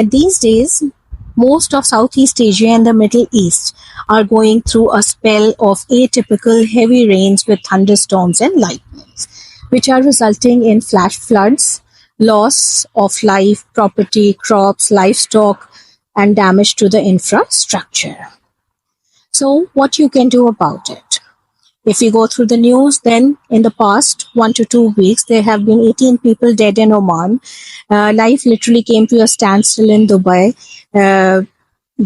These days, most of Southeast Asia and the Middle East are going through a spell of atypical heavy rains with thunderstorms and lightnings, which are resulting in flash floods, loss of life, property, crops, livestock, and damage to the infrastructure. So, what you can do about it? If we go through the news, then in the past 1 to 2 weeks, there have been 18 people dead in Oman. Life literally came to a standstill in Dubai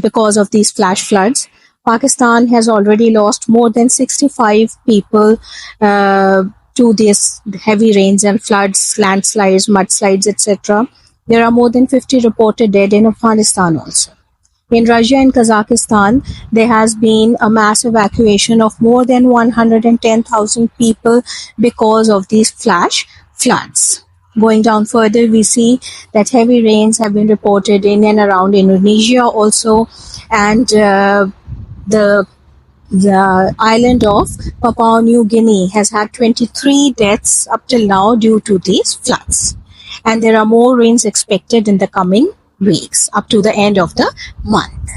because of these flash floods. Pakistan has already lost more than 65 people to these heavy rains and floods, landslides, mudslides, etc. There are more than 50 reported dead in Afghanistan also. In Russia and Kazakhstan, there has been a mass evacuation of more than 110,000 people because of these flash floods. Going down further, we see that heavy rains have been reported in and around Indonesia also, and the island of Papua New Guinea has had 23 deaths up till now due to these floods. And there are more rains expected in the coming weeks up to the end of the month.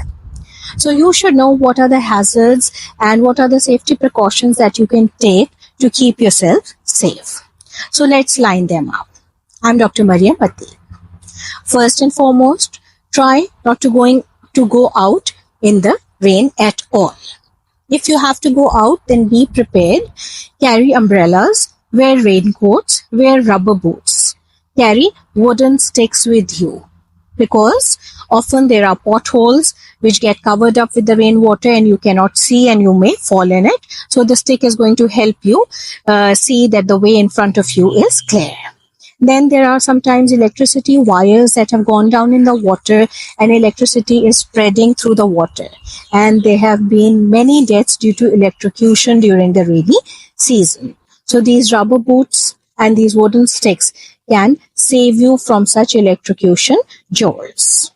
So you should know what are the hazards and what are the safety precautions that you can take to keep yourself safe. So let's line them up. I'm Dr. Marium Ateeq. First and foremost, try not to go out in the rain at all. If you have to go out, then be prepared. Carry umbrellas, wear raincoats, wear rubber boots. Carry wooden sticks with you, because often there are potholes which get covered up with the rainwater and you cannot see and you may fall in it. So the stick is going to help you see that the way in front of you is clear. Then there are sometimes electricity wires that have gone down in the water and electricity is spreading through the water. And there have been many deaths due to electrocution during the rainy season. So these rubber boots and these wooden sticks can save you from such electrocution jolts.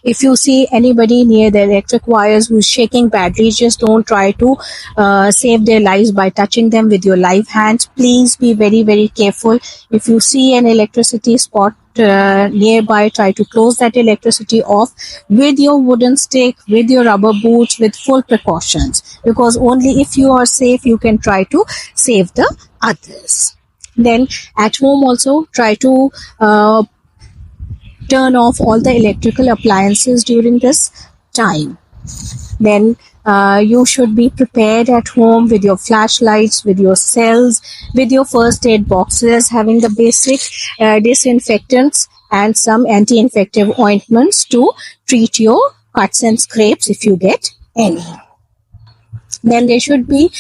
If you see anybody near the electric wires who's shaking badly, just don't try to save their lives by touching them with your live hands. Please be very, very careful. If you see an electricity spot nearby, try to close that electricity off with your wooden stick, with your rubber boots, with full precautions, because only if you are safe, you can try to save the others. Then at home also, try to turn off all the electrical appliances during this time. Then you should be prepared at home with your flashlights, with your cells, with your first aid boxes, having the basic disinfectants and some anti-infective ointments to treat your cuts and scrapes if you get any. Then there should be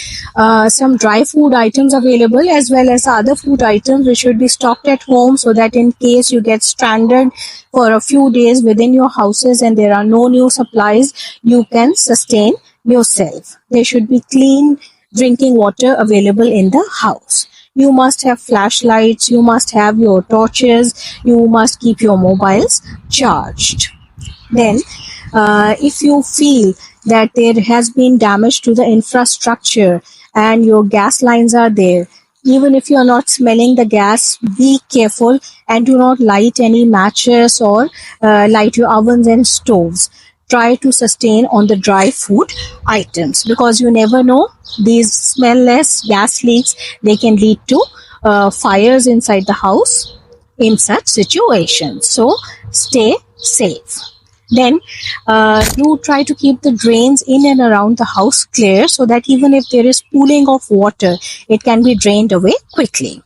some dry food items available, as well as other food items which should be stocked at home, so that in case you get stranded for a few days within your houses and there are no new supplies, you can sustain yourself. There should be clean drinking water available in the house. You must have flashlights, you must have your torches, you must keep your mobiles charged. Then if you feel that there has been damage to the infrastructure and your gas lines are there, even if you are not smelling the gas, be careful and do not light any matches or light your ovens and stoves. Try to sustain on the dry food items, because you never know, these smellless gas leaks, they can lead to fires inside the house in such situations. So stay safe. Then you try to keep the drains in and around the house clear, so that even if there is pooling of water, it can be drained away quickly.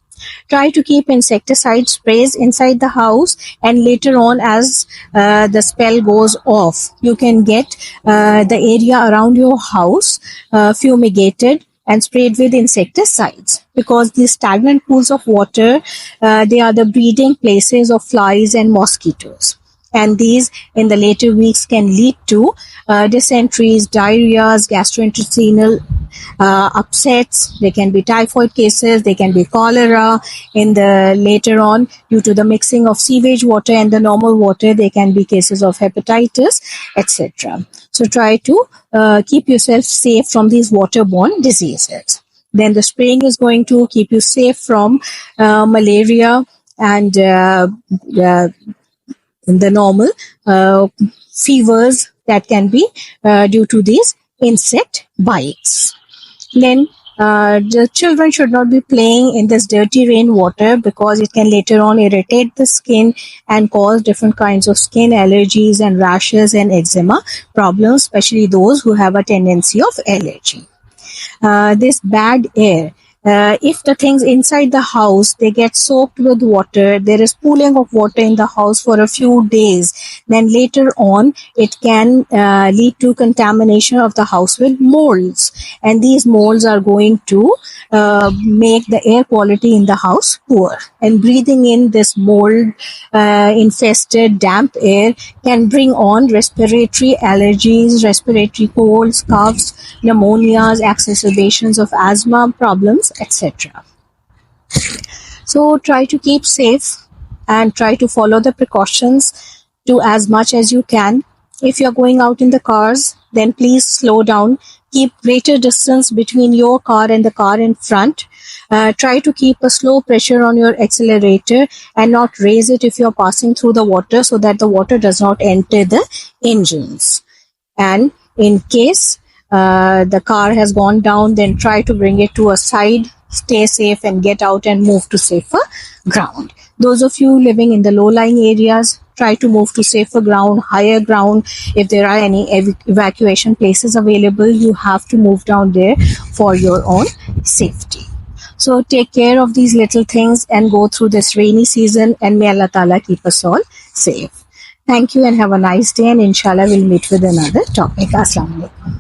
Try to keep insecticide sprays inside the house, and later on, as the spell goes off, you can get the area around your house fumigated and sprayed with insecticides, because these stagnant pools of water, they are the breeding places of flies and mosquitoes. And these in the later weeks can lead to dysenteries, diarrheas, gastrointestinal upsets. There can be typhoid cases, there can be cholera. In the later on, due to the mixing of sewage water and the normal water, there can be cases of hepatitis, etc. So try to keep yourself safe from these waterborne diseases. Then the spraying is going to keep you safe from malaria and the normal fevers that can be due to these insect bites. Then the children should not be playing in this dirty rainwater because it can later on irritate the skin and cause different kinds of skin allergies and rashes and eczema problems, especially those who have a tendency of allergy. This bad air. If the things inside the house, they get soaked with water, there is pooling of water in the house for a few days, then later on it can lead to contamination of the house with molds, and these molds are going to make the air quality in the house poor, and breathing in this mold infested damp air can bring on respiratory allergies, respiratory colds, coughs, pneumonias, exacerbations of asthma problems, etc. So try to keep safe and try to follow the precautions to as much as you can. If you're going out in the cars, then please slow down. Keep greater distance between your car and the car in front. Try to keep a slow pressure on your accelerator and not raise it if you're passing through the water, so that the water does not enter the engines. And in case the car has gone down, then try to bring it to a side, stay safe and get out and move to safer ground. Those of you living in the low-lying areas, try to move to safer ground, higher ground. If there are any evacuation places available, you have to move down there for your own safety. So take care of these little things and go through this rainy season, and may Allah Ta'ala keep us all safe. Thank you and have a nice day, and inshallah we'll meet with another topic. Assalamu alaikum.